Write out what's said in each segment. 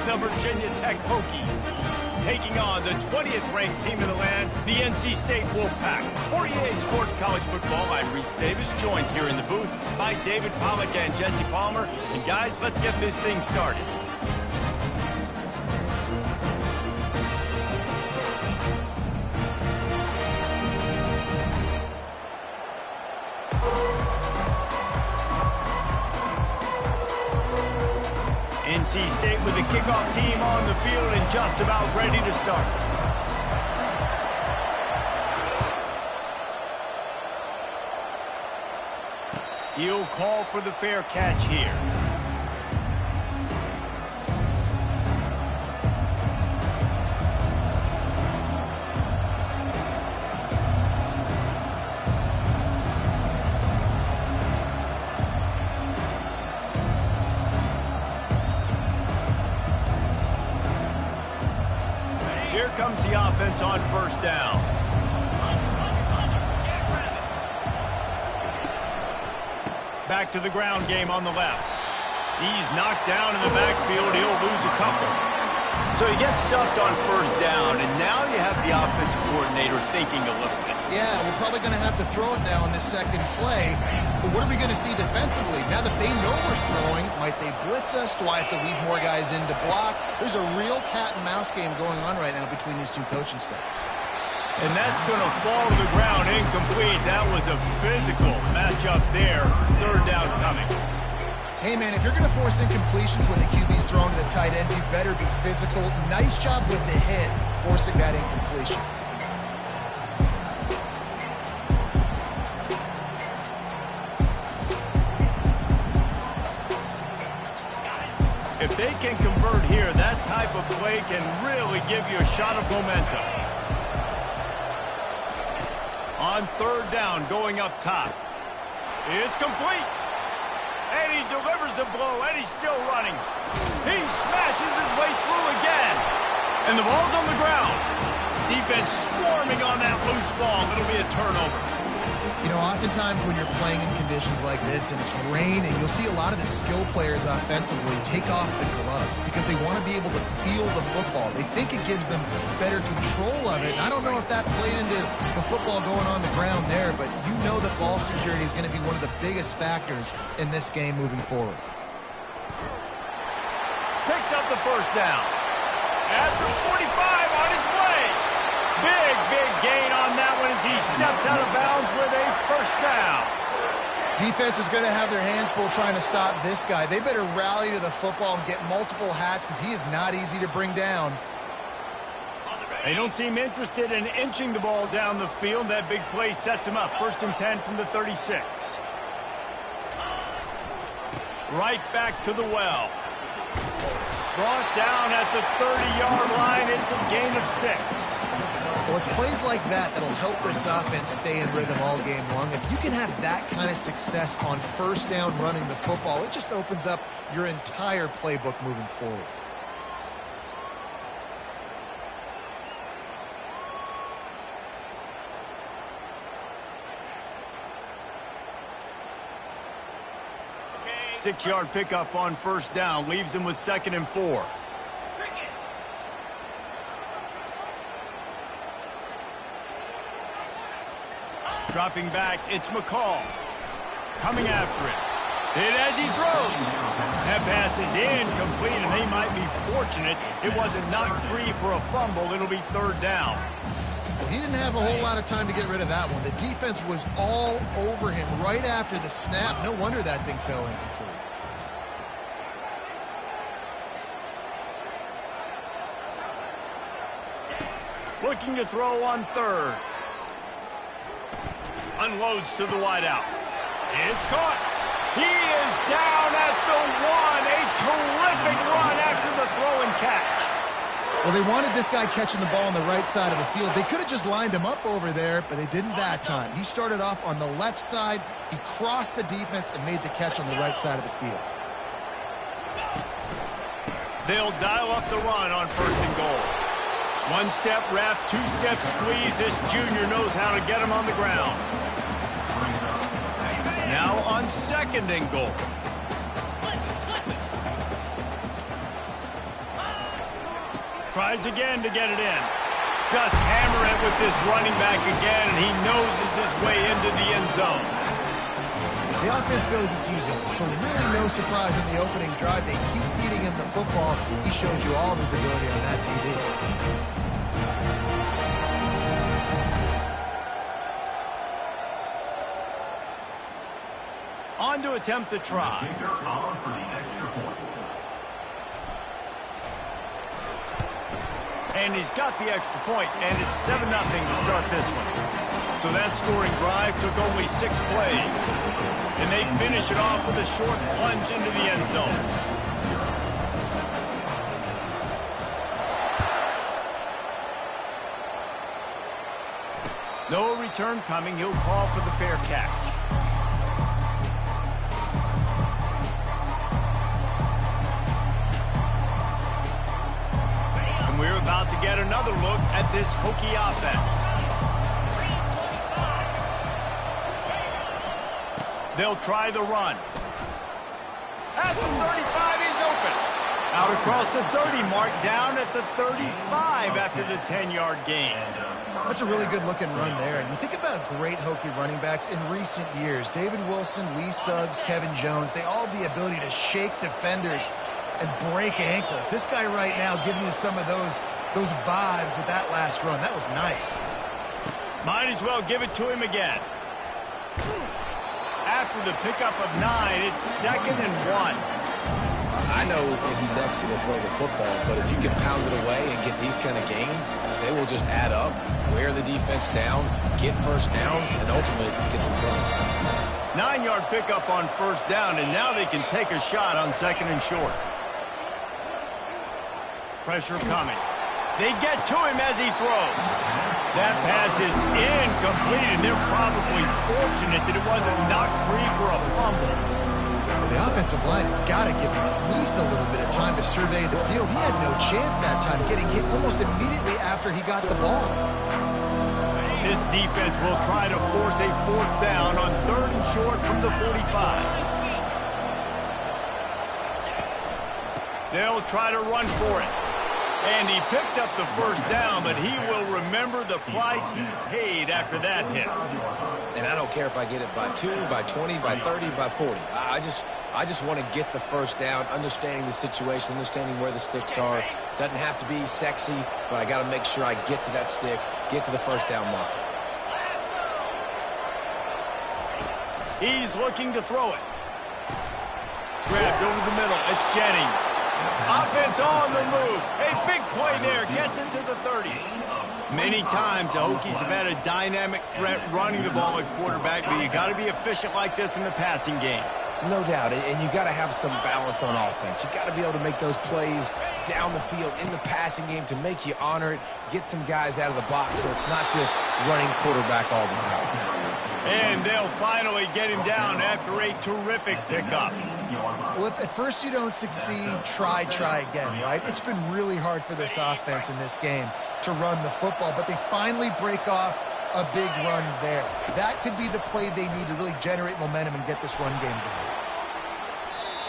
the Virginia Tech Hokies, taking on the 20th ranked team in the land, the NC State Wolfpack. For EA Sports College Football, I'm Reese Davis, joined here in the booth by David Pollack and Jesse Palmer. And guys, let's get this thing started. NC State with the kickoff team on the field and just about ready to start. He'll call for the fair catch here. Here comes the offense on first down. Back to the ground game on the left. He's knocked down in the backfield. He'll lose a couple. So he gets stuffed on first down, and now you have the offensive coordinator thinking a little bit. Yeah, we're probably going to have to throw it now in this second play. But what are we going to see defensively? Now that they know we're throwing, might they blitz us? Do I have to leave more guys in to block? There's a real cat and mouse game going on right now between these two coaching staffs. And that's going to fall to the ground incomplete. That was a physical matchup there. Third down coming. Hey, man, if you're going to force incompletions when the QB's thrown to the tight end, you better be physical. Nice job with the hit, forcing that incompletion. If they can convert here, that type of play can really give you a shot of momentum. On third down, going up top. It's complete. And he delivers the blow, and he's still running. He smashes his way through again. And the ball's on the ground. Defense swarming on that loose ball. It'll be a turnover. You know, oftentimes when you're playing in conditions like this and it's raining, you'll see a lot of the skill players offensively take off the gloves because they want to be able to feel the football. They think it gives them better control of it. And I don't know if that played into the football going on the ground there, but you know that ball security is going to be one of the biggest factors in this game moving forward. Picks up the first down. After 45 on its way. Big gain on that one as he steps out of bounds with a first down. Defense is going to have their hands full trying to stop this guy. They better rally to the football and get multiple hats because he is not easy to bring down. They don't seem interested in inching the ball down the field. That big play sets him up. First and 10 from the 36. Right back to the well. Brought down at the 30-yard line. It's a gain of 6. Well, it's plays like that that'll help this offense stay in rhythm all game long. If you can have that kind of success on first down running the football, it just opens up your entire playbook moving forward. Okay. 6-yard pickup on first down leaves him with 2nd and 4. Dropping back, it's McCall. Coming after it. Hit as he throws. That pass is incomplete, and they might be fortunate it wasn't knocked free for a fumble. It'll be third down. Well, he didn't have a whole lot of time to get rid of that one. The defense was all over him right after the snap. No wonder that thing fell incomplete. Looking to throw on third. Unloads to the wideout. It's caught. He is down at the 1. A terrific run after the throw and catch. Well, they wanted this guy catching the ball on the right side of the field. They could have just lined him up over there, but they didn't that time. He started off on the left side. He crossed the defense and made the catch on the right side of the field. They'll dial up the run on first and goal. One-step wrap, two-step squeeze. This junior knows how to get him on the ground. Now on second and goal. Tries again to get it in. Just hammer it with this running back again, and he noses his way into the end zone. The offense goes as he goes, so really no surprise in the opening drive. They keep feeding him the football. He showed you all of his ability on that TV. On to attempt the try. And he's got the extra point, and it's 7-0 to start this one. So that scoring drive took only 6 plays. And they finish it off with a short plunge into the end zone. No return coming. He'll call for the fair catch. We're about to get another look at this Hokie offense. They'll try the run. At the 35, he's open. Out across the 30 mark, down at the 35 after the 10-yard gain. That's a really good-looking run there. And you think about great Hokie running backs in recent years. David Wilson, Lee Suggs, Kevin Jones, they all have the ability to shake defenders and break ankles. This guy right now giving you some of those vibes with that last run. That was nice. Might as well give it to him again. After the pickup of 9, it's 2nd and 1. I know it's sexy to throw the football, but if you can pound it away and get these kind of gains, they will just add up, wear the defense down, get first downs, and ultimately get some points. 9-yard pickup on first down, and now they can take a shot on 2nd and short. Pressure coming. They get to him as he throws. That pass is incomplete, and they're probably fortunate that it wasn't knocked free for a fumble. The offensive line has got to give him at least a little bit of time to survey the field. He had no chance that time, getting hit almost immediately after he got the ball. This defense will try to force a 4th down on 3rd and short from the 45. They'll try to run for it. And he picked up the first down, but he will remember the price he paid after that hit. And I don't care if I get it by 2, by 20, by 30, by 40. I just want to get the first down, understanding the situation, understanding where the sticks are. Doesn't have to be sexy, but I got to make sure I get to that stick, get to the first down marker. He's looking to throw it. Grabbed over the middle. It's Jennings. Offense on the move. A big play there. Gets it to the 30. Many times the Hokies have had a dynamic threat running the ball at quarterback, but you got to be efficient like this in the passing game. No doubt, and you got to have some balance on offense. You got to be able to make those plays down the field in the passing game to make you honor it, get some guys out of the box so it's not just running quarterback all the time. And they'll finally get him down after a terrific pickup. Well, if at first you don't succeed, try again, right? It's been really hard for this offense in this game to run the football, but they finally break off a big run there. That could be the play they need to really generate momentum and get this run game going.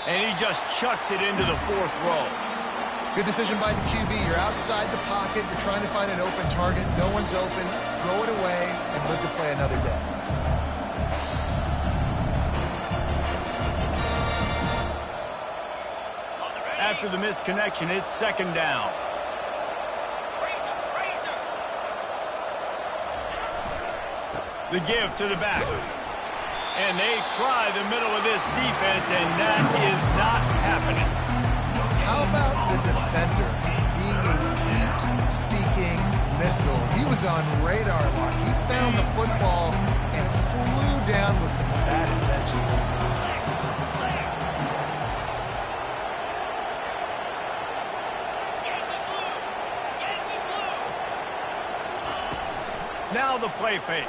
And he just chucks it into the 4th row. Good decision by the QB. You're outside the pocket. You're trying to find an open target. No one's open. Throw it away and live to play another day. After the misconnection, it's 2nd down. The give to the back. And they try the middle of this defense, and that is not happening. How about the defender being a heat-seeking missile? He was on radar lock. He found the football and flew down with some bad intentions. Now the play fake.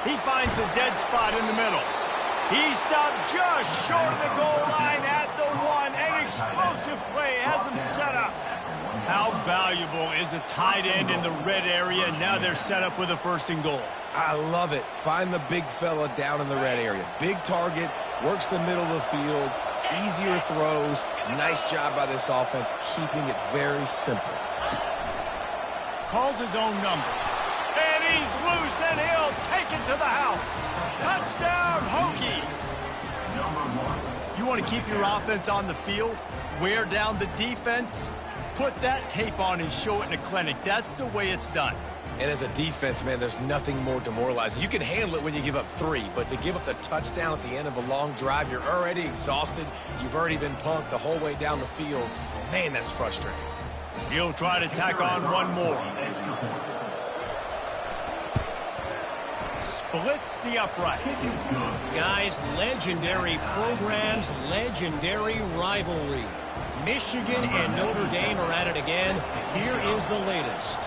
He finds a dead spot in the middle. He stopped just short of the goal line at the 1. An explosive play has him set up. How valuable is a tight end in the red area? Now they're set up with a 1st and goal. I love it. Find the big fella down in the red area. Big target, works the middle of the field. easier throws. Nice job by this offense, keeping it very simple. Calls his own number. And he's loose, and he'll take it to the house. Touchdown, Hokies! You want to keep your offense on the field? Wear down the defense? Put that tape on and show it in a clinic. That's the way it's done. And as a defense, man, there's nothing more demoralizing. You can handle it when you give up 3, but to give up the touchdown at the end of a long drive, you're already exhausted. You've already been punked the whole way down the field. Man, that's frustrating. He'll try to tack on one more. Splits the uprights. Guys, legendary programs, legendary rivalry. Michigan and Notre Dame are at it again. Here is the latest.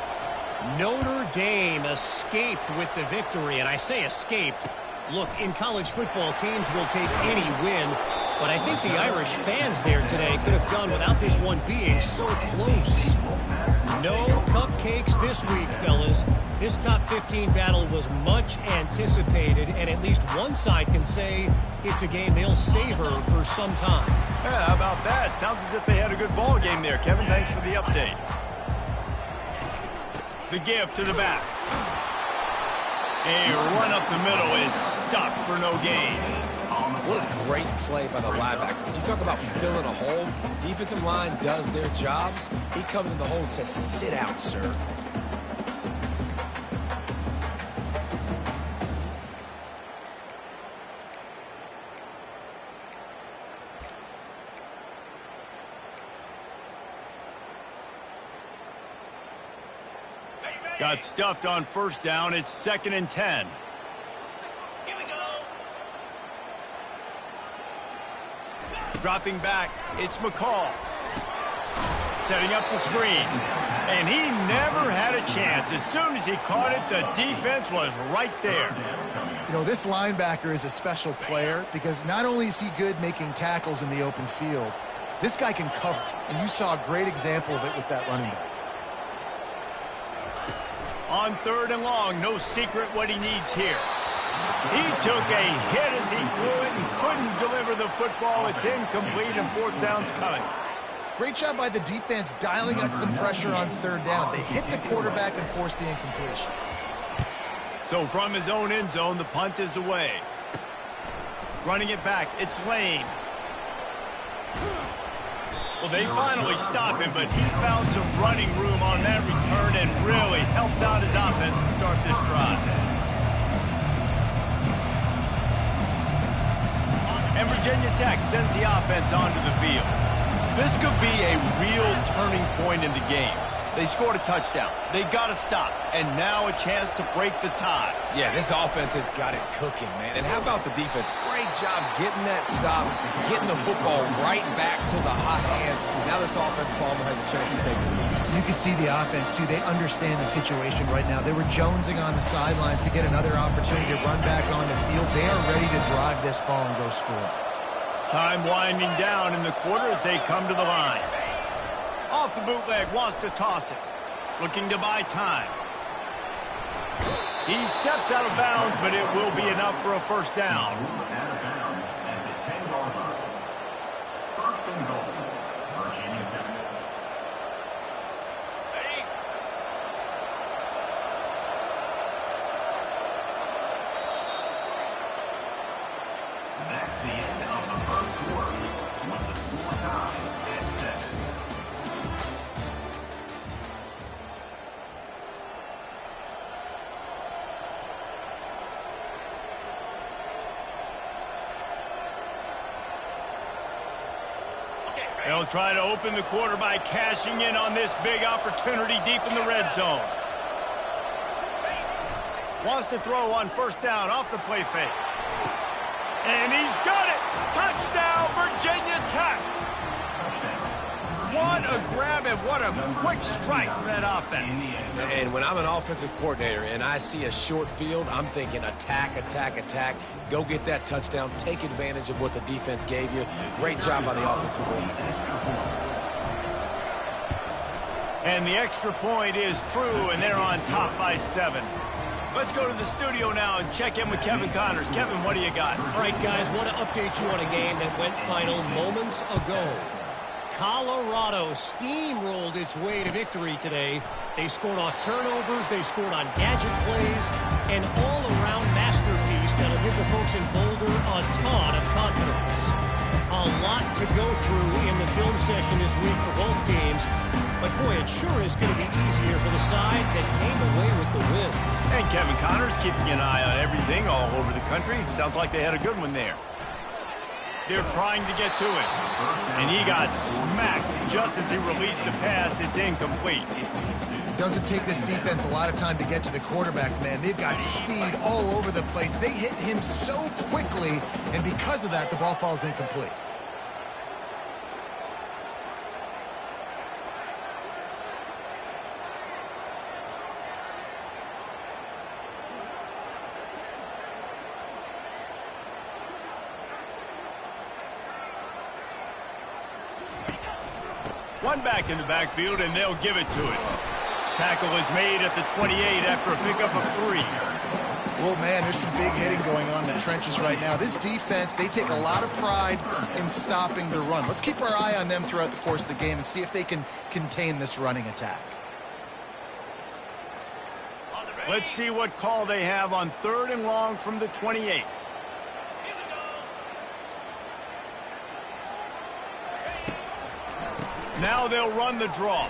Notre Dame escaped with the victory, and I say escaped. Look, in college football, teams will take any win, but I think the Irish fans there today could have done without this one being so close. No cupcakes this week, fellas. This top 15 battle was much anticipated, and at least one side can say it's a game they'll savor for some time. Yeah, how about that? Sounds as if they had a good ball game there, Kevin. Thanks for the update. The give to the back. A run up the middle is stopped for no gain. What a great play by the linebacker. You talk about filling a hole. Defensive line does their jobs. He comes in the hole and says, sit out, sir. Got stuffed on first down. It's 2nd and 10. Here we go. Dropping back, it's McCall. Setting up the screen. And he never had a chance. As soon as he caught it, the defense was right there. You know, this linebacker is a special player because not only is he good making tackles in the open field, this guy can cover. And you saw a great example of it with that running back. On 3rd and long, no secret what he needs here. He took a hit as he threw it and couldn't deliver the football. It's incomplete and 4th down's coming. Great job by the defense dialing up some pressure on 3rd down. They hit the quarterback and forced the incompletion. So from his own end zone, the punt is away. Running it back, it's Lane. Well, they finally stop him, but he found some running room on that return and really helps out his offense to start this drive. And Virginia Tech sends the offense onto the field. This could be a real turning point in the game. They scored a touchdown. They got to stop. And now a chance to break the tie. Yeah, this offense has got it cooking, man. And how about the defense? Great job getting that stop, getting the football right back to the hot hand. Now this offense, Palmer, has a chance to take the lead. You can see the offense, too. They understand the situation right now. They were jonesing on the sidelines to get another opportunity to run back on the field. They are ready to drive this ball and go score. Time winding down in the quarter as they come to the line. Off the bootleg, wants to toss it. Looking to buy time. He steps out of bounds, but it will be enough for a 1st down. That's the end of the 1st quarter with the score tied at 7. They'll try to open the quarter by cashing in on this big opportunity deep in the red zone. Wants to throw on 1st down off the play fake. And he's got it! Touchdown, Virginia Tech! What a grab and what a quick strike from that offense. And when I'm an offensive coordinator and I see a short field, I'm thinking attack, attack, attack. Go get that touchdown. Take advantage of what the defense gave you. Great job by the offensive coordinator. And the extra point is true, and they're on top by 7. Let's go to the studio now and check in with Kevin Connors. Kevin, what do you got? All right, guys, want to update you on a game that went final moments ago. Colorado steamrolled its way to victory today. They scored off turnovers, they scored on gadget plays, an all-around masterpiece that'll give the folks in Boulder a ton of confidence. A lot to go through in the film session this week for both teams, but boy, it sure is going to be easier for the side that came away with the win. And Kevin Connors keeping an eye on everything all over the country. Sounds like they had a good one there. They're trying to get to it. And he got smacked just as he released the pass. It's incomplete. It doesn't take this defense a lot of time to get to the quarterback, man. They've got speed all over the place. They hit him so quickly, and because of that, the ball falls incomplete. One back in the backfield, and they'll give it to it. Tackle is made at the 28 after a pickup of 3. Well, man, there's some big hitting going on in the trenches right now. This defense, they take a lot of pride in stopping the run. Let's keep our eye on them throughout the course of the game and see if they can contain this running attack. Let's see what call they have on 3rd and long from the 28. Now they'll run the draw.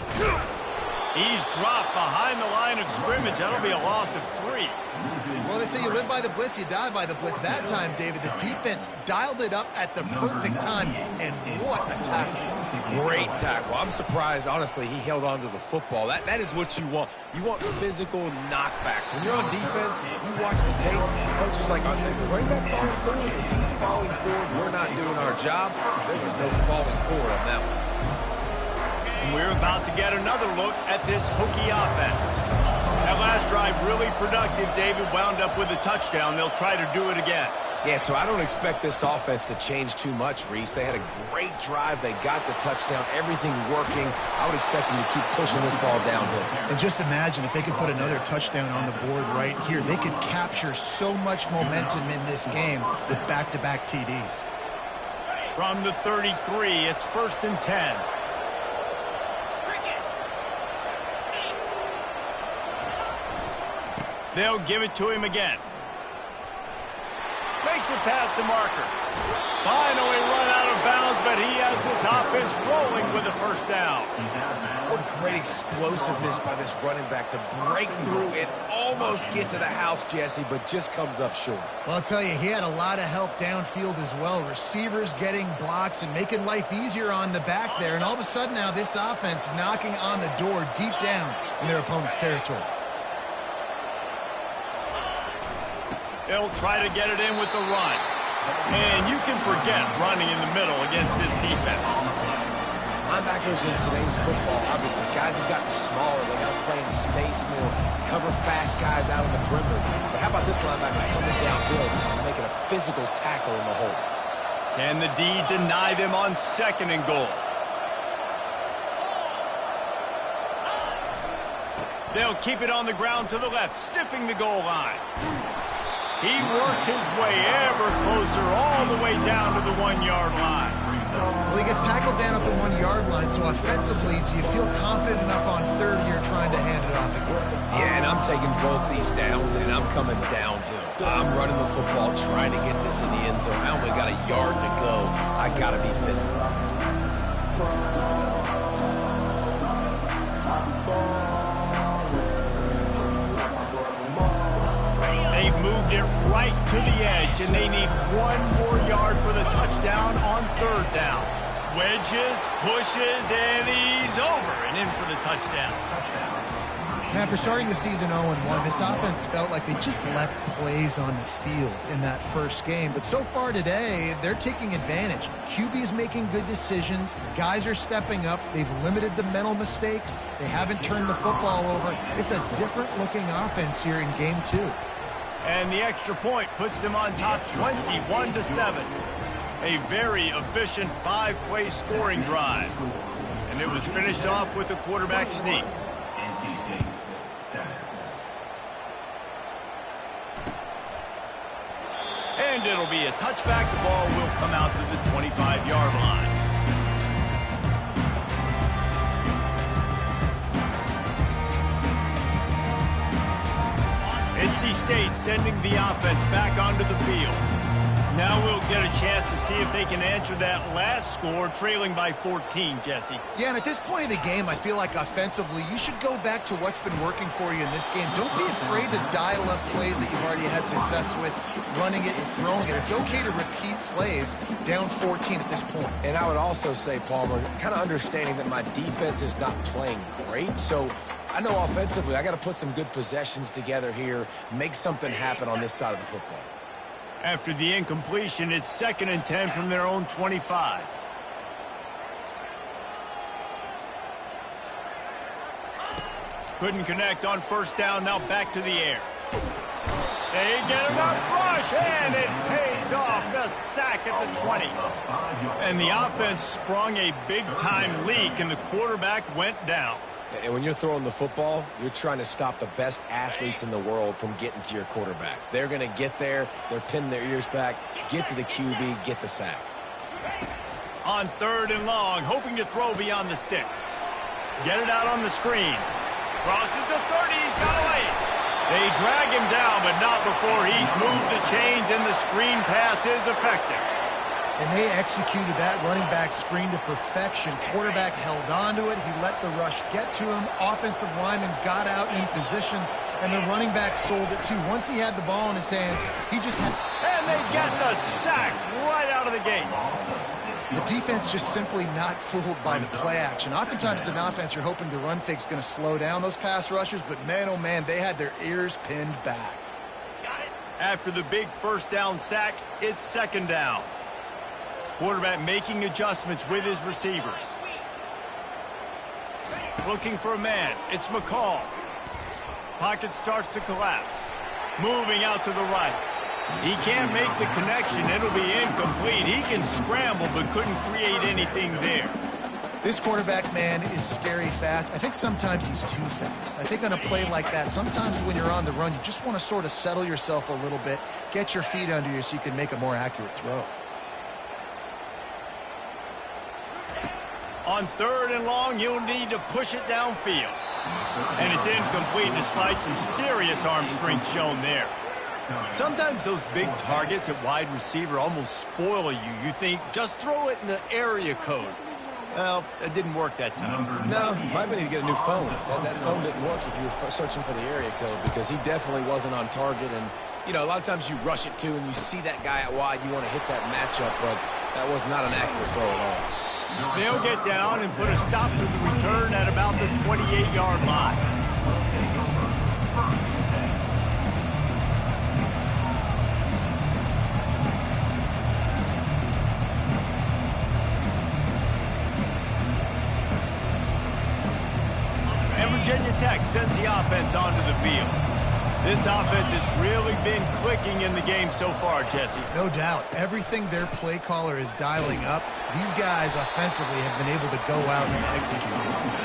He's dropped behind the line of scrimmage. That'll be a loss of 3. Well, they say you live by the blitz, you die by the blitz. That time, David, the defense dialed it up at the perfect time, and what a tackle. Great tackle. I'm surprised, honestly, he held on to the football. That is what you want. You want physical knockbacks. When you're on defense, you watch the tape, coach is like, is the running back falling forward? If he's falling forward, we're not doing our job. There was no falling forward on that one. We're about to get another look at this Hokie offense. That last drive really productive. David wound up with a touchdown. They'll try to do it again. Yeah, so I don't expect this offense to change too much, Reese. They had a great drive. They got the touchdown. Everything working. I would expect them to keep pushing this ball downhill. And just imagine if they could put another touchdown on the board right here. They could capture so much momentum in this game with back-to-back TDs. From the 33, it's 1st and 10. They'll give it to him again. Makes it past the marker. Finally run out of bounds, but he has this offense rolling with a 1st down. What great explosiveness by this running back to break through and almost get to the house, Jesse, but just comes up short. Well, I'll tell you, he had a lot of help downfield as well. Receivers getting blocks and making life easier on the back there. And all of a sudden now this offense knocking on the door deep down in their opponent's territory. They'll try to get it in with the run. And you can forget running in the middle against this defense. Linebackers in today's football, obviously, guys have gotten smaller. They got to play in space more, cover fast guys out on the perimeter. But how about this linebacker coming downfield and making a physical tackle in the hole? Can the D deny them on 2nd and goal? They'll keep it on the ground to the left, stiffing the goal line. He works his way ever closer all the way down to the 1-yard line. Well, he gets tackled down at the 1-yard line, so offensively, do you feel confident enough on 3rd here trying to hand it off again? Yeah, and I'm taking both these downs, and I'm coming downhill. I'm running the football, trying to get this in the end zone. I only got a yard to go. I got to be physical. They've moved it right to the edge, and they need 1 more yard for the touchdown on 3rd down. Wedges, pushes, and he's over and in for the touchdown. Now, after starting the season 0-1, this offense felt like they just left plays on the field in that first game. But so far today, they're taking advantage. QB's making good decisions. Guys are stepping up. They've limited the mental mistakes. They haven't turned the football over. It's a different-looking offense here in Game 2. And the extra point puts them on top 21-7. A very efficient 5-play scoring drive. And it was finished off with a quarterback sneak. NC State 7. And it'll be a touchback. The ball will come out to the 25-yard line. NC State sending the offense back onto the field. Now we'll get a chance to see if they can answer that last score, trailing by 14, Jesse. Yeah, and at this point of the game, I feel like offensively, you should go back to what's been working for you in this game. Don't be afraid to dial up plays that you've already had success with, running it and throwing it. It's okay to repeat plays down 14 at this point. And I would also say, Palmer, kind of understanding that my defense is not playing great, so I know offensively I got to put some good possessions together here, make something happen on this side of the football. After the incompletion, it's 2nd and 10 from their own 25. Couldn't connect on first down, now back to the air. They get enough rush, and it pays off. The sack at the 20. And the offense sprung a big-time leak, and the quarterback went down. And when you're throwing the football, you're trying to stop the best athletes in the world from getting to your quarterback. They're going to get there. They're pinning their ears back, get to the QB, get the sack. On 3rd and long, hoping to throw beyond the sticks. Get it out on the screen. Crosses the 30. He's got away. They drag him down, but not before he's moved the chains, and the screen pass is effective. And they executed that running back screen to perfection. Quarterback held on to it. He let the rush get to him. Offensive lineman got out in position, and the running back sold it too. Once he had the ball in his hands, he just had... And they get the sack right out of the gate. The defense just simply not fooled by the play action. Oftentimes as an offense, you're hoping the run fake's going to slow down those pass rushers, but man, oh man, they had their ears pinned back. After the big first down sack, it's 2nd down. Quarterback making adjustments with his receivers. Looking for a man. It's McCall. Pocket starts to collapse. Moving out to the right. He can't make the connection. It'll be incomplete. He can scramble, but couldn't create anything there. This quarterback, man, is scary fast. I think sometimes he's too fast. I think on a play like that, sometimes when you're on the run, you just want to sort of settle yourself a little bit, get your feet under you so you can make a more accurate throw. On 3rd and long, you'll need to push it downfield. And it's incomplete despite some serious arm strength shown there. Sometimes those big targets at wide receiver almost spoil you. You think, just throw it in the area code. Well, it didn't work that time. No, might need to get a new phone. That phone didn't work if you were searching for the area code, because he definitely wasn't on target. And, you know, a lot of times you rush it too, and you see that guy out wide, you want to hit that matchup, but that was not an accurate throw at all. They'll get down and put a stop to the return at about the 28-yard line. And Virginia Tech sends the offense onto the field. This offense has really been clicking in the game so far, Jesse. No doubt. Everything their play caller is dialing up, these guys offensively have been able to go out and execute.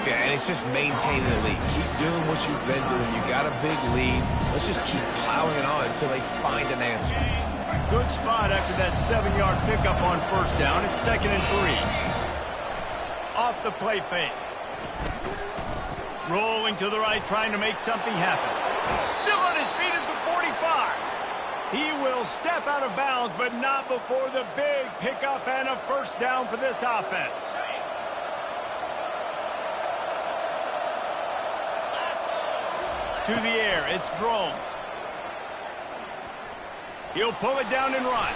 Yeah, and it's just maintaining the lead. Keep doing what you've been doing. You got a big lead. Let's just keep plowing it on until they find an answer. Good spot after that 7-yard pickup on first down. It's 2nd and 3. Off the play fake. Rolling to the right, trying to make something happen. Still on his feet at the 45. He will step out of bounds, but not before the big pickup and a first down for this offense. To the air, it's Drones. He'll pull it down and run.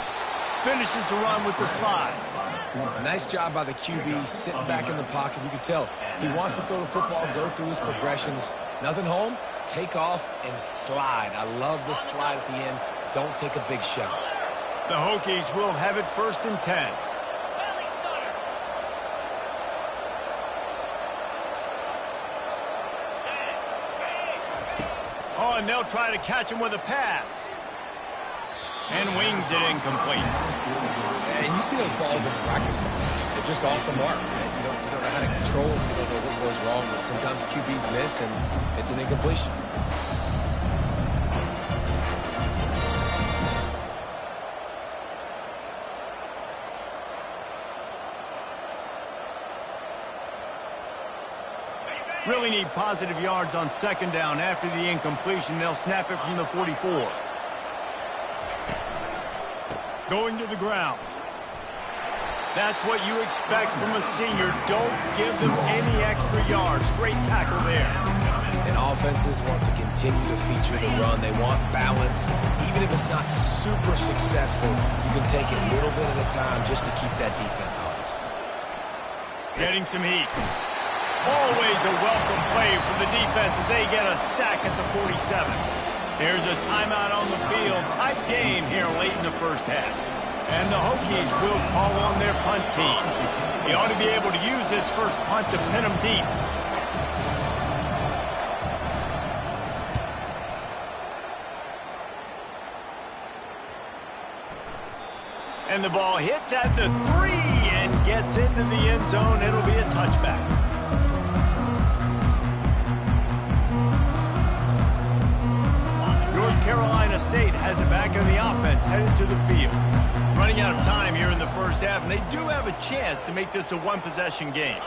Finishes the run with the slide. Nice job by the QB, sitting back in the pocket. You can tell he wants to throw the football, go through his progressions. Nothing home, take off and slide. I love the slide at the end. Don't take a big shot. The Hokies will have it 1st and 10. Oh, and they'll try to catch him with a pass. And wings it incomplete. And you see those balls in practice sometimes. They're just off the mark. You don't know how to control them. You don't know what goes wrong. But sometimes QBs miss, and it's an incompletion. Really need positive yards on second down after the incompletion. They'll snap it from the 44. Going to the ground. That's what you expect from a senior. Don't give them any extra yards. Great tackle there. And offenses want to continue to feature the run. They want balance. Even if it's not super successful, you can take it little bit at a time just to keep that defense honest. Getting some heat. Always a welcome play for the defense as they get a sack at the 47. There's a timeout on the field. Tight game here late in the first half. And the Hokies will call on their punt team. They ought to be able to use this first punt to pin them deep. And the ball hits at the 3 and gets into the end zone. It'll be a touchback. North Carolina State has it back in the offense, headed to the field. Running out of time here in the first half, and they do have a chance to make this a one-possession game.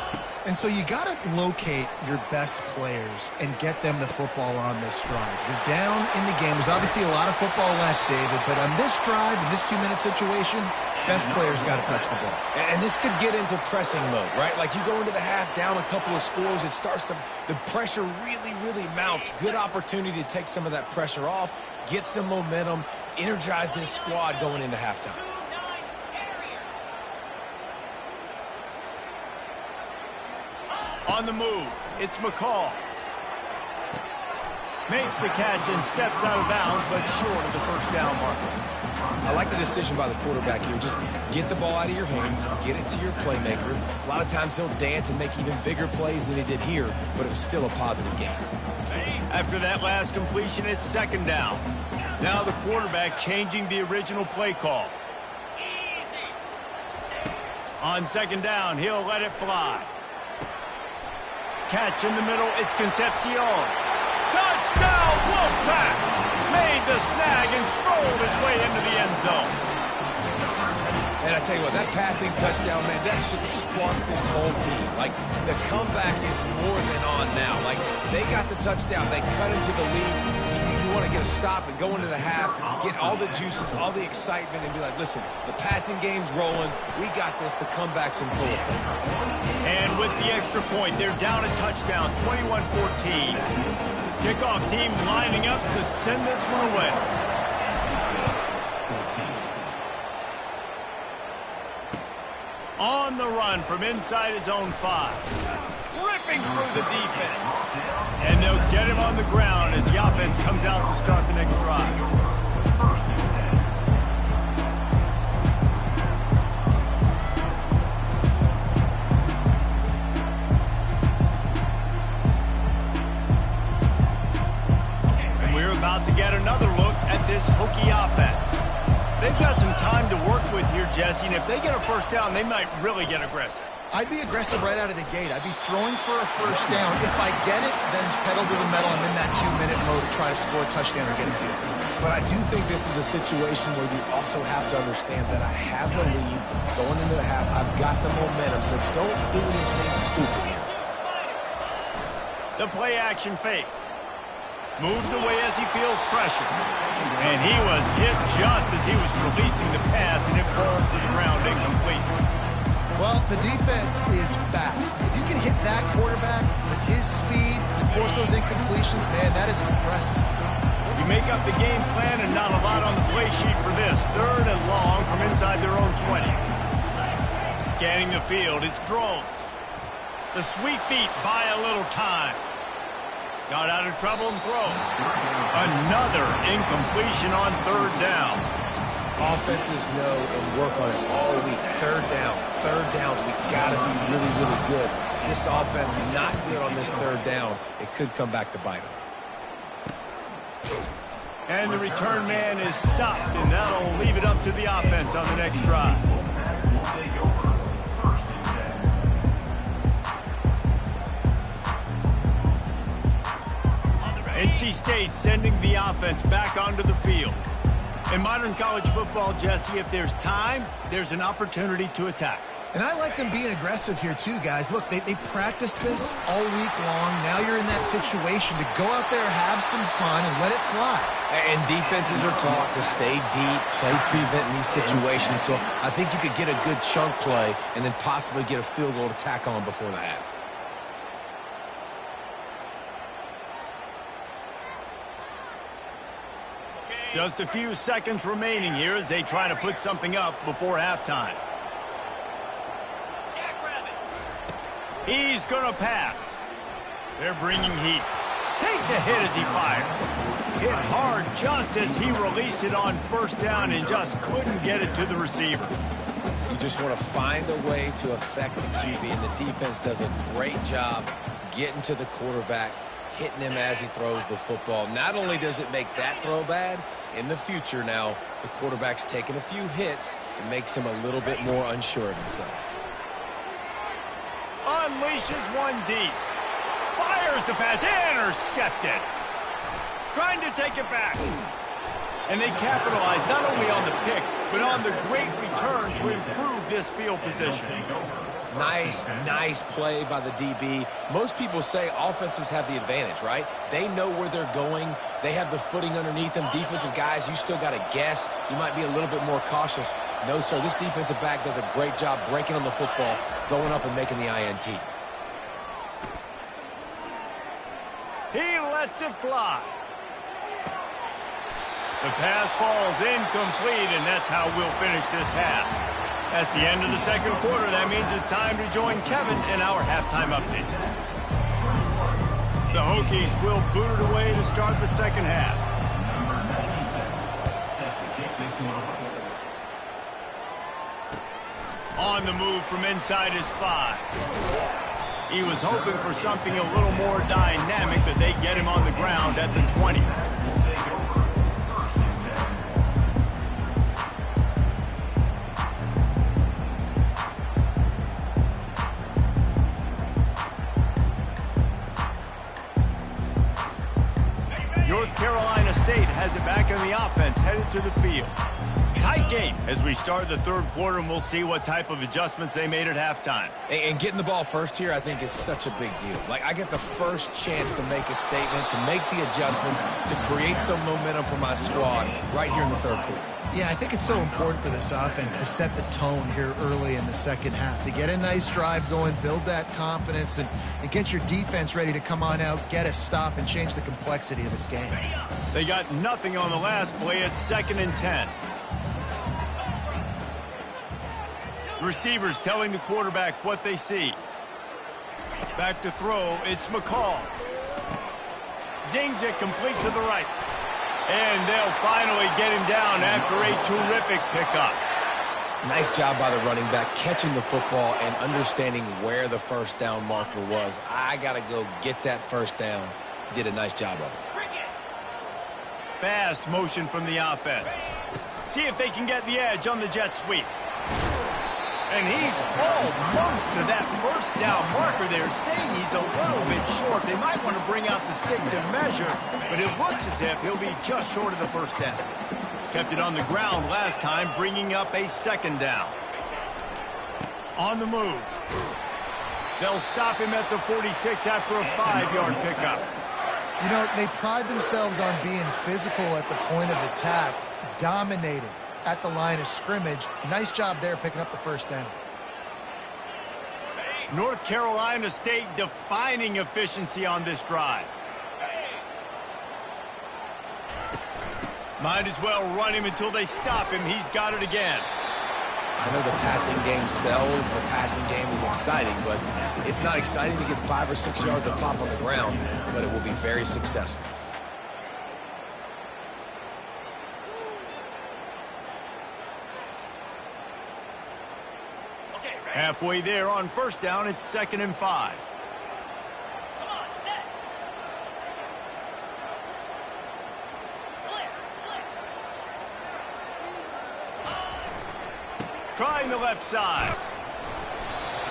And so you got to locate your best players and get them the football on this drive. You're down in the game. There's obviously a lot of football left, David, but on this drive, in this 2-minute situation, best players got to touch the ball. And this could get into pressing mode, right? Like you go into the half down a couple of scores, it starts to, the pressure really mounts. Good opportunity to take some of that pressure off, get some momentum, energize this squad going into halftime. On the move, it's McCall. Makes the catch and steps out of bounds, but short of the first down marker. I like the decision by the quarterback here. Just get the ball out of your hands, get it to your playmaker. A lot of times he'll dance and make even bigger plays than he did here, but it was still a positive game. After that last completion, it's second down. Now the quarterback changing the original play call. On second down, he'll let it fly. Catch in the middle, it's Concepcion. Touchdown, Wolfpack! Made the snag and strolled his way into the end zone. And I tell you what, that passing touchdown, man, that should spark this whole team. Like, the comeback is more than on now. Like, they got the touchdown. They cut into the lead. You want to get a stop and go into the half, get all the juices, all the excitement, and be like, listen, the passing game's rolling. We got this. The comeback's in full effect. And with the extra point, they're down a touchdown, 21-14. Kickoff team lining up to send this one away. On the run from inside his own 5. Ripping through the defense. And they'll get him on the ground as the offense comes out to start the next drive. About to get another look at this Hokie offense. They've got some time to work with here, Jesse, and if they get a first down, they might really get aggressive. I'd be aggressive right out of the gate. I'd be throwing for a first down. If I get it, then it's pedal to the metal. I'm in that 2-minute mode to try to score a touchdown or get a field. But I do think this is a situation where you also have to understand that I have the lead going into the half. I've got the momentum, so don't do anything stupid here. The play action fake. Moves away as he feels pressure. And he was hit just as he was releasing the pass, and it falls to the ground incomplete. Well, the defense is fast. If you can hit that quarterback with his speed and force those incompletions, man, that is impressive. You make up the game plan and not a lot on the play sheet for this. 3rd and long from inside their own 20. Scanning the field, it's Drones. The sweet feet buy a little time. Got out of trouble and throws. Another incompletion on 3rd down. Offenses know and work on it all week. 3rd downs. We got to be really good. This offense not good on this 3rd down. It could come back to bite them. And the return man is stopped, and that'll leave it up to the offense on the next drive. NC State sending the offense back onto the field. In modern college football, Jesse, if there's time, there's an opportunity to attack. And I like them being aggressive here too, guys. Look, they practiced this all week long. Now you're in that situation to go out there, have some fun, and let it fly. And defenses are taught to stay deep, play prevent in these situations. So I think you could get a good chunk play and then possibly get a field goal to tack on before the half. Just a few seconds remaining here as they try to put something up before halftime. He's going to pass. They're bringing heat. Takes a hit as he fires. Hit hard just as he released it on first down and just couldn't get it to the receiver. You just want to find a way to affect the QB, and the defense does a great job getting to the quarterback, hitting him as he throws the football. Not only does it make that throw bad, in the future now, the quarterback's taking a few hits and makes him a little bit more unsure of himself. Unleashes one deep. Fires the pass. Intercepted. Trying to take it back. And they capitalize not only on the pick, but on the great return to improve this field position. Nice play by the DB. Most people say offenses have the advantage, right? They know where they're going. They have the footing underneath them. Defensive guys, you still got to guess. You might be a little bit more cautious. No, sir, this defensive back does a great job breaking on the football, going up and making the INT. He lets it fly. The pass falls incomplete, and that's how we'll finish this half. That's the end of the second quarter. That means it's time to join Kevin in our halftime update. The Hokies will boot it away to start the second half. On the move from inside his 5. He was hoping for something a little more dynamic, but they get him on the ground at the 20. North Carolina State has it back in the offense, headed to the field. Tight game as we start the third quarter, and we'll see what type of adjustments they made at halftime. And getting the ball first here, I think, is such a big deal. Like, I get the first chance to make a statement, to make the adjustments, to create some momentum for my squad right here in the third quarter. Yeah, I think it's so important for this offense to set the tone here early in the second half, to get a nice drive going, build that confidence, and get your defense ready to come on out, get a stop, and change the complexity of this game. They got nothing on the last play. It's 2nd and 10. Receivers telling the quarterback what they see. Back to throw, it's McCall. Zings it complete to the right. And they'll finally get him down after a terrific pickup. Nice job by the running back, catching the football and understanding where the first down marker was. I got to go get that first down. He did a nice job of it. Fast motion from the offense. See if they can get the edge on the jet sweep. And he's almost to that first down marker there, saying he's a little bit short. They might want to bring out the sticks and measure, but it looks as if he'll be just short of the first down. Kept it on the ground last time, bringing up a 2nd down. On the move. They'll stop him at the 46 after a 5-yard pickup. You know, they pride themselves on being physical at the point of attack, dominating at the line of scrimmage. Nice job there picking up the first down. North Carolina State defining efficiency on this drive. Might as well run him until they stop him. He's got it again. I know the passing game sells, the passing game is exciting, but it's not exciting to get 5 or 6 yards of pop on the ground, but it will be very successful. Halfway there on first down, it's 2nd and 5. Come on, set. Clear. Trying the left side.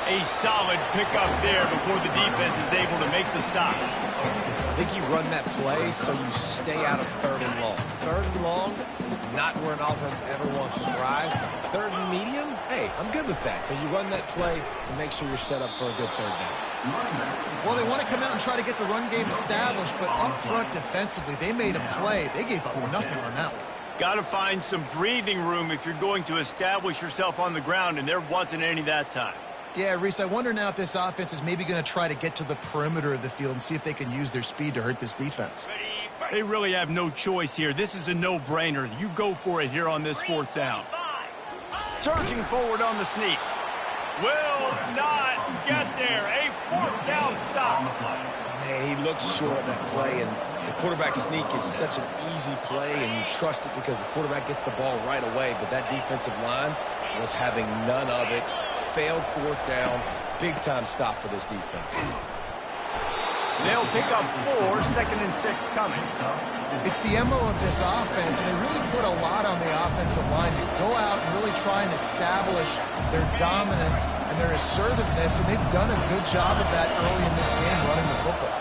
A solid pickup there before the defense is able to make the stop. I think you run that play so you stay out of 3rd and long. 3rd and long is not where an offense ever wants to thrive. 3rd and medium, hey, I'm good with that. So you run that play to make sure you're set up for a good third down. Well, they want to come out and try to get the run game established, but up front defensively, they made a play. They gave up nothing on that one. Got to find some breathing room if you're going to establish yourself on the ground, and there wasn't any that time. Yeah, Reese, I wonder now if this offense is maybe going to try to get to the perimeter of the field and see if they can use their speed to hurt this defense. They really have no choice here. This is a no-brainer. You go for it here on this fourth down. Surging forward on the sneak. Will not get there. A fourth down stop. Man, he looks short on that play, and the quarterback sneak is such an easy play, and you trust it because the quarterback gets the ball right away, but that defensive line was having none of it. Failed fourth down. Big-time stop for this defense. They'll pick up 4, 2nd and 6 coming. It's the MO of this offense, and they really put a lot on the offensive line to go out and really try and establish their dominance and their assertiveness, and they've done a good job of that early in this game running the football.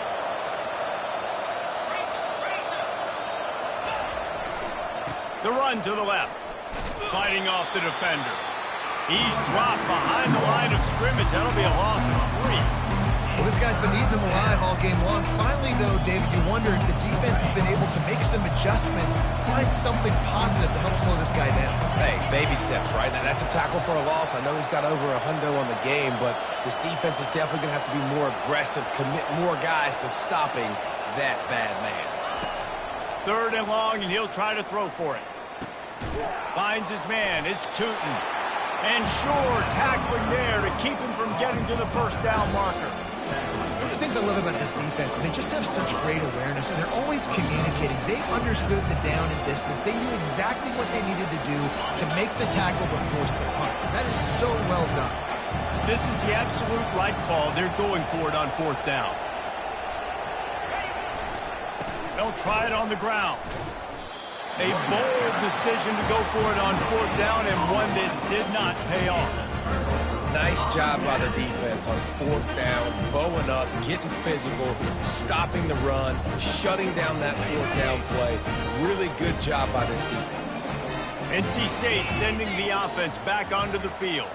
The run to the left. Fighting off the defender. He's dropped behind the line of scrimmage. That'll be a loss of 3. Well, this guy's been eating them alive all game long. Finally, though, David, you wonder if the defense has been able to make some adjustments, find something positive to help slow this guy down. Hey, baby steps, right? That's a tackle for a loss. I know he's got over a hundo on the game, but this defense is definitely going to have to be more aggressive, commit more guys to stopping that bad man. 3rd and long, and he'll try to throw for it. Finds his man. It's Tootin. And Shore tackling there to keep him from getting to the first down marker. One of the things I love about this defense is they just have such great awareness, and they're always communicating. They understood the down and distance. They knew exactly what they needed to do to make the tackle to force the punt. That is so well done. This is the absolute right call. They're going for it on 4th down. They'll try it on the ground. A bold decision to go for it on 4th down, and one that did not pay off. Nice job by the defense on 4th down, bowing up, getting physical, stopping the run, shutting down that 4th down play. Really good job by this defense. NC State sending the offense back onto the field.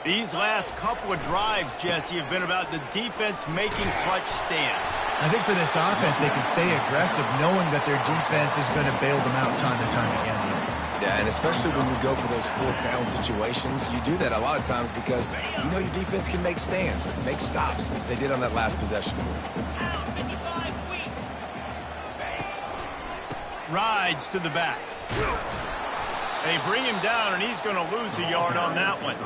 These last couple of drives, Jesse, have been about the defense making clutch stand. I think for this offense, they can stay aggressive knowing that their defense is going to bail them out time and time again. Yeah, and especially when you go for those 4th down situations, you do that a lot of times because you know your defense can make stands, make stops. They did on that last possession. Rides to the back. They bring him down, and he's going to lose a yard on that one.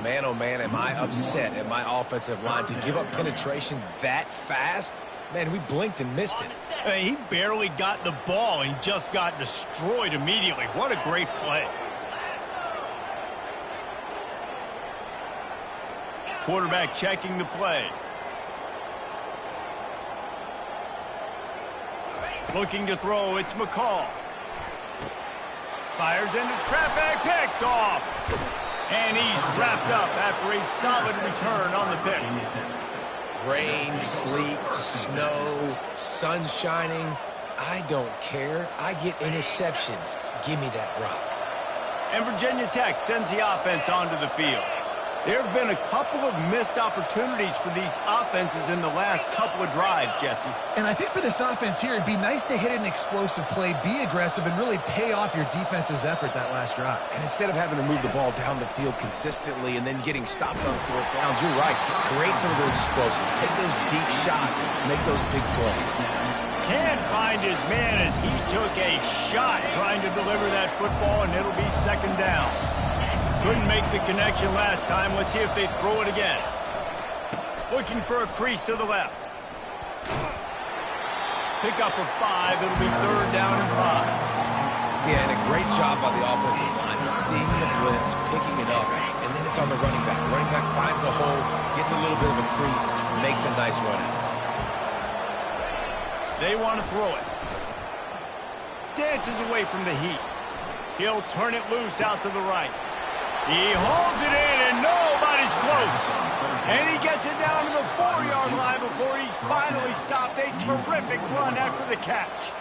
Man, oh man, am I upset at my offensive line to give up penetration that fast? Man, we blinked and missed it. Hey, he barely got the ball, and he just got destroyed immediately. What a great play. Quarterback checking the play. Looking to throw, it's McCall. Fires into traffic, picked off. And he's wrapped up after a solid return on the pick. Rain, sleet, snow, sun shining. I don't care. I get interceptions. Give me that rock. And Virginia Tech sends the offense onto the field. There have been a couple of missed opportunities for these offenses in the last couple of drives, Jesse. And I think for this offense here, it'd be nice to hit an explosive play, be aggressive, and really pay off your defense's effort that last drive. And instead of having to move the ball down the field consistently and then getting stopped on 4th downs, you're right. Create some of those explosives. Take those deep shots. Make those big plays. Can't find his man as he took a shot trying to deliver that football, and it'll be 2nd down. Couldn't make the connection last time. Let's see if they throw it again. Looking for a crease to the left. Pick up of 5. It'll be 3rd down and 5. Yeah, and a great job by the offensive line, seeing the blitz, picking it up, and then it's on the running back. Running back finds the hole, gets a little bit of a crease, makes a nice run out. They want to throw it. Dances away from the heat. He'll turn it loose out to the right. He holds it in, and nobody's close. And he gets it down to the 4-yard line before he's finally stopped. A terrific run after the catch.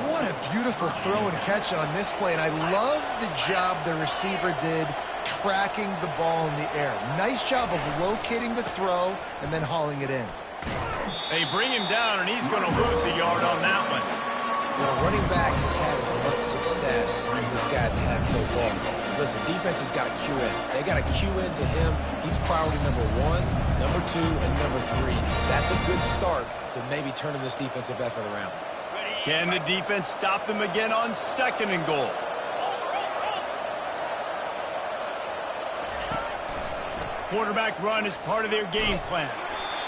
What a beautiful throw and catch on this play, and I love the job the receiver did tracking the ball in the air. Nice job of locating the throw and then hauling it in. They bring him down, and he's going to lose a yard on that one. When a running back has had as much success as this guy's had so far, listen, defense has got to cue in. They got to cue in to him. He's priority number 1, number 2, and number 3. That's a good start to maybe turning this defensive effort around. Can the defense stop them again on 2nd and goal? Quarterback run is part of their game plan.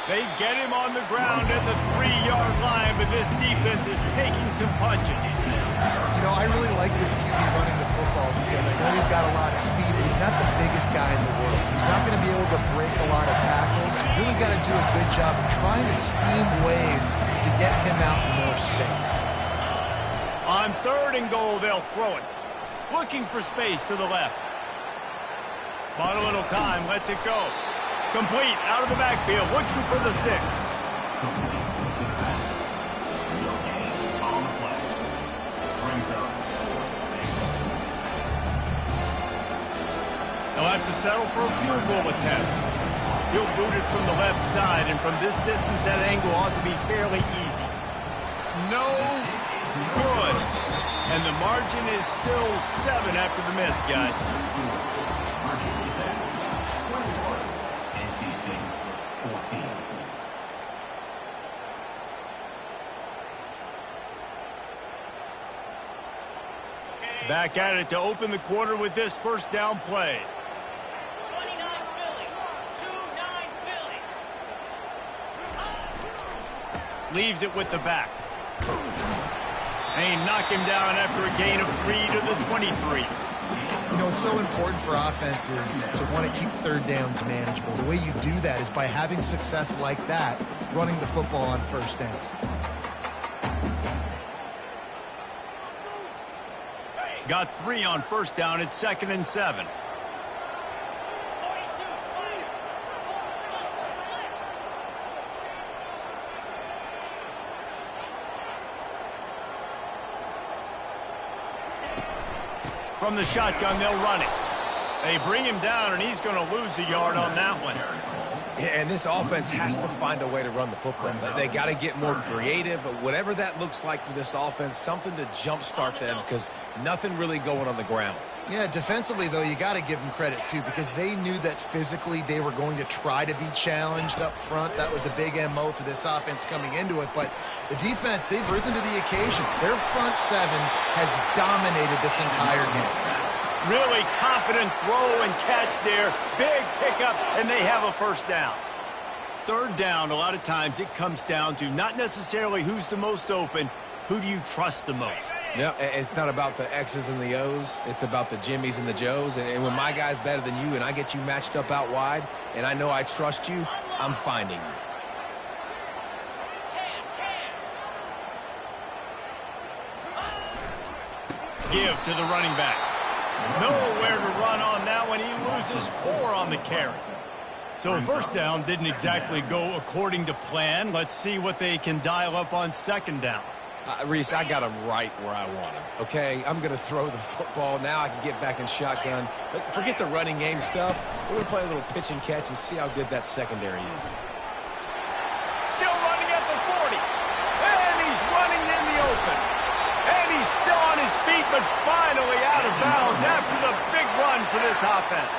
They get him on the ground at the 3-yard line, but this defense is taking some punches. You know, I really like this QB running the football because I know he's got a lot of speed, but he's not the biggest guy in the world. So he's not going to be able to break a lot of tackles. You really got to do a good job of trying to scheme ways to get him out in more space. On 3rd and goal, they'll throw it. Looking for space to the left. Bought a little time, lets it go. Complete, out of the backfield, looking for the sticks. They'll have to settle for a field goal attempt. He'll boot it from the left side, and from this distance, that angle ought to be fairly easy. No good. And the margin is still 7 after the miss, guys. Back at it to open the quarter with this first down play. 29 Philly. 2-9 Philly. Leaves it with the back. They knock him down after a gain of 3 to the 23. You know, it's so important for offenses to want to keep 3rd downs manageable. The way you do that is by having success like that, running the football on 1st down. Got 3 on 1st down. It's 2nd and 7. 42 Spider. From the shotgun, they'll run it. They bring him down, and he's going to lose a yard on that one. Yeah, and this offense has to find a way to run the football. They got to get more creative. Whatever that looks like for this offense, something to jumpstart them because nothing really going on the ground. Yeah, defensively, though, you got to give them credit, too, because they knew that physically they were going to try to be challenged up front. That was a big MO for this offense coming into it. But the defense, they've risen to the occasion. Their front 7 has dominated this entire game. Really confident throw and catch there. Big pickup, and they have a first down. 3rd down, a lot of times it comes down to not necessarily who's the most open, who do you trust the most? Yeah, it's not about the X's and the O's. It's about the Jimmys and the Joes. And when my guy's better than you and I get you matched up out wide and I know I trust you, I'm finding you. Give to the running back. Nowhere to run on that one. He loses 4 on the carry. So 1st down didn't exactly go according to plan. Let's see what they can dial up on 2nd down. Reese, I got him right where I want him, okay? I'm going to throw the football. Now I can get back in shotgun. Let's forget the running game stuff. We're going to play a little pitch and catch and see how good that secondary is. Still running at the 40. And he's running in the open. And he's still on his feet, but finally out of bounds after the big run for this offense.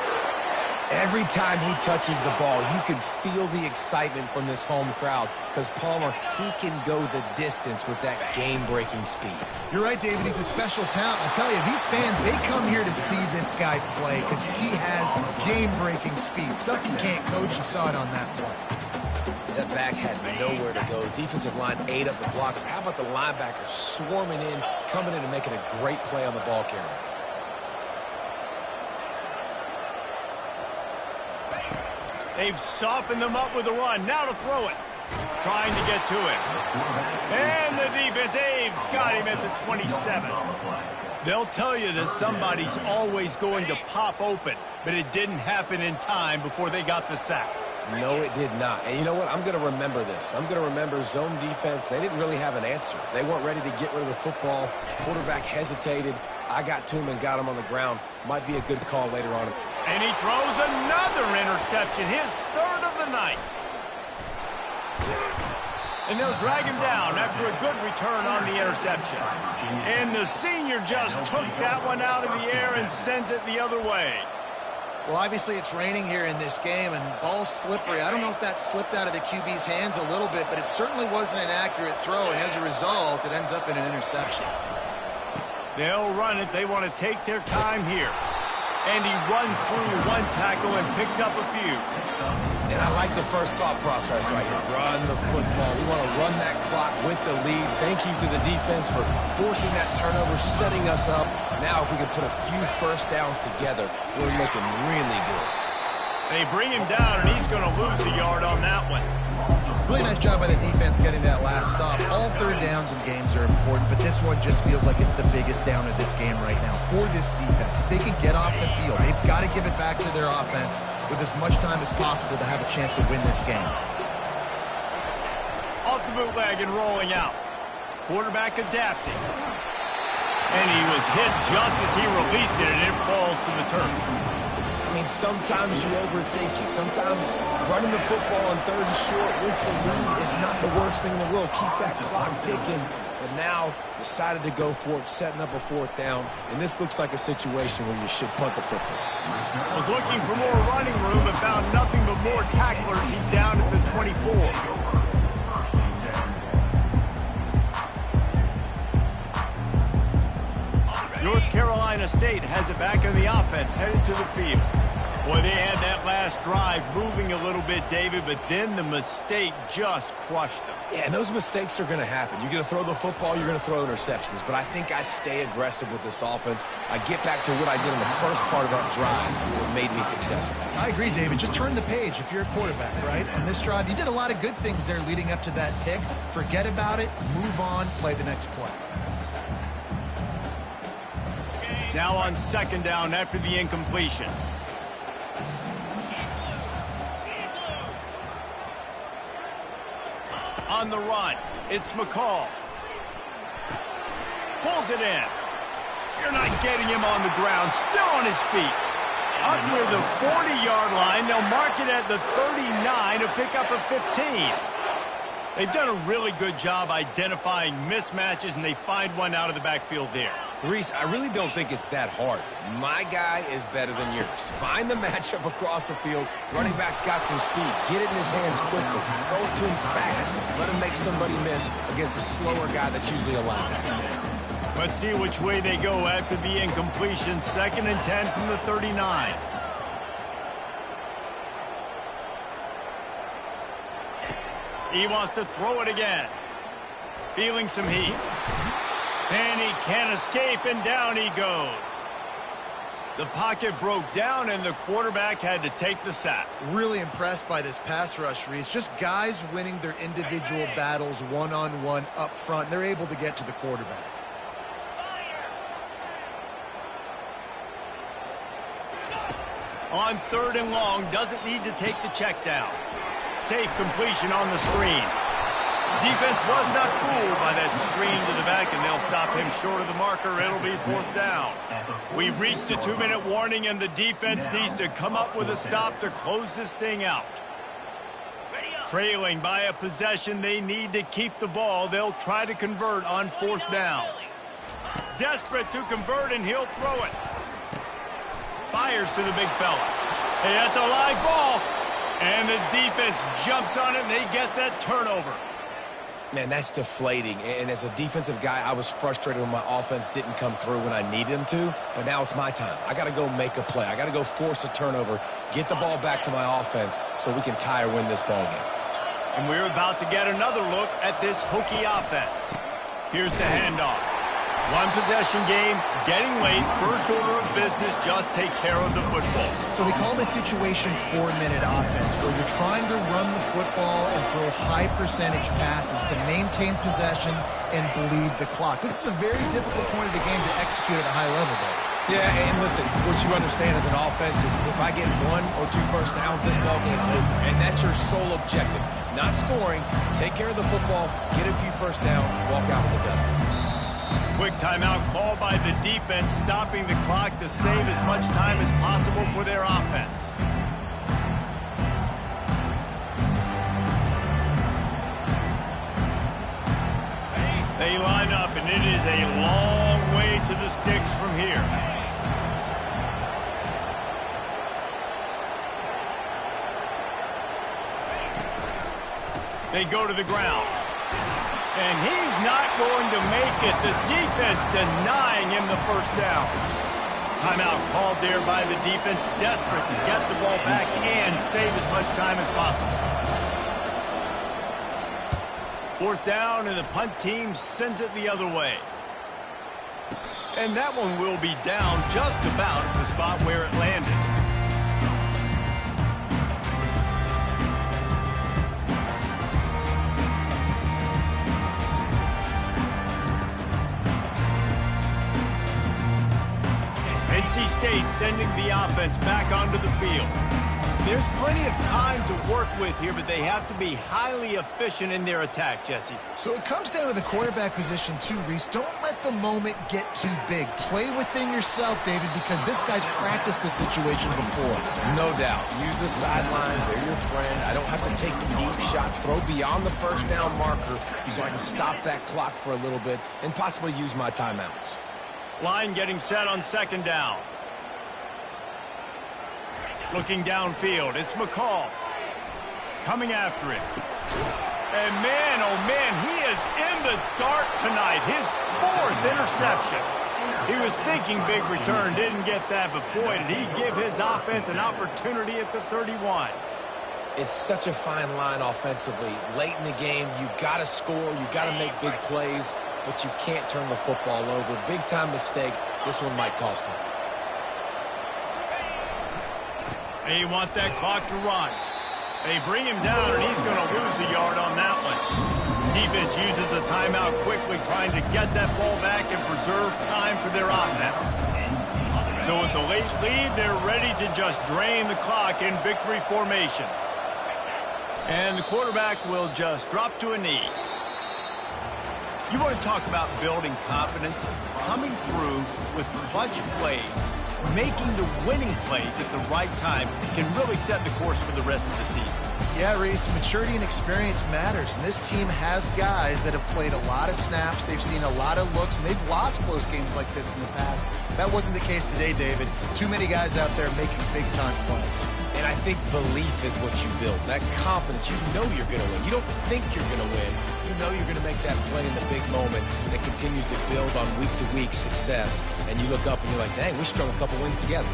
Every time he touches the ball, you can feel the excitement from this home crowd because Palmer, he can go the distance with that game-breaking speed. You're right, David. He's a special talent. I tell you, these fans, they come here to see this guy play because he has game-breaking speed. Stuff you can't coach. You saw it on that play. That back had nowhere to go. Defensive line ate up the blocks. How about the linebackers swarming in, coming in and making a great play on the ball carrier? They've softened them up with a run. Now to throw it. Trying to get to it. And the defense, they've got him at the 27. They'll tell you that somebody's always going to pop open, but it didn't happen in time before they got the sack. No, it did not. And you know what? I'm going to remember this. I'm going to remember zone defense. They didn't really have an answer. They weren't ready to get rid of the football. Quarterback hesitated. I got to him and got him on the ground. Might be a good call later on. And he throws another interception, his third of the night. And they'll drag him down after a good return on the interception. And the senior just took that one out of the air and sends it the other way. Well, obviously it's raining here in this game, and ball's slippery. I don't know if that slipped out of the QB's hands a little bit, but it certainly wasn't an accurate throw, and as a result, it ends up in an interception. They'll run it. They want to take their time here. And he runs through one tackle and picks up a few. And I like the first thought process right here. Run the football. We want to run that clock with the lead. Thank you to the defense for forcing that turnover, setting us up. Now if we can put a few first downs together, we're looking really good. They bring him down, and he's going to lose a yard on that one. Really nice job by the defense getting that last stop. All third downs in games are important, but this one just feels like it's the biggest down of this game right now for this defense. If they can get off the field, they've got to give it back to their offense with as much time as possible to have a chance to win this game. Off the bootleg and rolling out. Quarterback adapting. And he was hit just as he released it, and it falls to the turf. I mean, sometimes you overthink it. Sometimes running the football on third and short with the lead is not the worst thing in the world. Keep that clock ticking. But now decided to go for it, setting up a fourth down. And this looks like a situation where you should punt the football. Was looking for more running room and found nothing but more tacklers. He's down at the 24. North Carolina State has it back in the offense, headed to the field. Boy, they had that last drive moving a little bit, David, but then the mistake just crushed them. Yeah, and those mistakes are going to happen. You're going to throw the football, you're going to throw interceptions. But I think I stay aggressive with this offense. I get back to what I did in the first part of that drive that made me successful. I agree, David. Just turn the page if you're a quarterback, right? On this drive, you did a lot of good things there leading up to that pick. Forget about it, move on, play the next play. Now on second down after the incompletion. On the run, it's McCall. Pulls it in. You're not getting him on the ground, still on his feet. Up near the 40-yard line, they'll mark it at the 39 to pick up a 15. They've done a really good job identifying mismatches, and they find one out of the backfield there. Reese, I really don't think it's that hard. My guy is better than yours. Find the matchup across the field. Running back's got some speed. Get it in his hands quickly. Throw it to him fast. Let him make somebody miss against a slower guy that's usually allowed. Let's see which way they go after the incompletion. 2nd and 10 from the 39. He wants to throw it again. Feeling some heat. And he can't escape, and down he goes. The pocket broke down, and the quarterback had to take the sack. Really impressed by this pass rush, Reese. Just guys winning their individual battles one-on-one up front. They're able to get to the quarterback. On 3rd and long, doesn't need to take the check down. Safe completion on the screen. Defense was not fooled by that screen to the back, and they'll stop him short of the marker. It'll be 4th down. We've reached a 2-minute warning, and the defense needs to come up with a stop to close this thing out. Trailing by a possession, they need to keep the ball. They'll try to convert on 4th down. Desperate to convert, and he'll throw it. Fires to the big fella. Hey, that's a live ball. And the defense jumps on it, and they get that turnover. Man, that's deflating. And as a defensive guy, I was frustrated when my offense didn't come through when I needed them to. But now it's my time. I got to go make a play. I got to go force a turnover, get the ball back to my offense so we can tie or win this ball game. And we're about to get another look at this Hokie offense. Here's the handoff. One possession game, getting late, first order of business, just take care of the football. So they call this situation 4-minute offense, where you're trying to run the football and throw high percentage passes to maintain possession and bleed the clock. This is a very difficult point of the game to execute at a high level, though. Yeah, and listen, what you understand as an offense is if I get 1 or 2 first downs, this ball game's over. And that's your sole objective. Not scoring, take care of the football, get a few first downs, walk out with the W. Quick timeout called by the defense, stopping the clock to save as much time as possible for their offense. They line up, and it is a long way to the sticks from here. They go to the ground. And he's not going to make it. The defense denying him the first down. Timeout called there by the defense, desperate to get the ball back and save as much time as possible. Fourth down, and the punt team sends it the other way. And that one will be down just about at the spot where it landed. NC State sending the offense back onto the field. There's plenty of time to work with here, but they have to be highly efficient in their attack, Jesse. So it comes down to the quarterback position too, Reese. Don't let the moment get too big. Play within yourself, David, because this guy's practiced this situation before. No doubt. Use the sidelines. They're your friend. I don't have to take deep shots. Throw beyond the first down marker so I can stop that clock for a little bit and possibly use my timeouts. Line getting set on second down. Looking downfield, it's McCall. Coming after it. And man, oh man, he is in the dark tonight. His fourth interception. He was thinking big return, didn't get that, but boy, did he give his offense an opportunity at the 31. It's such a fine line offensively. Late in the game, you got to score, you got to make big plays, but you can't turn the football over. Big-time mistake. This one might cost him. They want that clock to run. They bring him down, and he's going to lose a yard on that one. Defense uses a timeout quickly, trying to get that ball back and preserve time for their offense. So with the late lead, they're ready to just drain the clock in victory formation. And the quarterback will just drop to a knee. You want to talk about building confidence? Coming through with clutch plays, making the winning plays at the right time can really set the course for the rest of the season. Yeah, Reese, maturity and experience matters, and this team has guys that have played a lot of snaps, they've seen a lot of looks, and they've lost close games like this in the past. That wasn't the case today, David. Too many guys out there making big-time plays. And I think belief is what you build. That confidence, you know you're going to win. You don't think you're going to win. You know you're going to make that play in the big moment that continues to build on week-to-week success. And you look up and you're like, dang, we strung a couple wins together.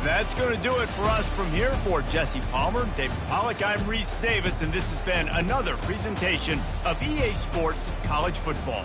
That's going to do it for us from here. For Jesse Palmer, David Pollack, I'm Reese Davis, and this has been another presentation of EA Sports College Football.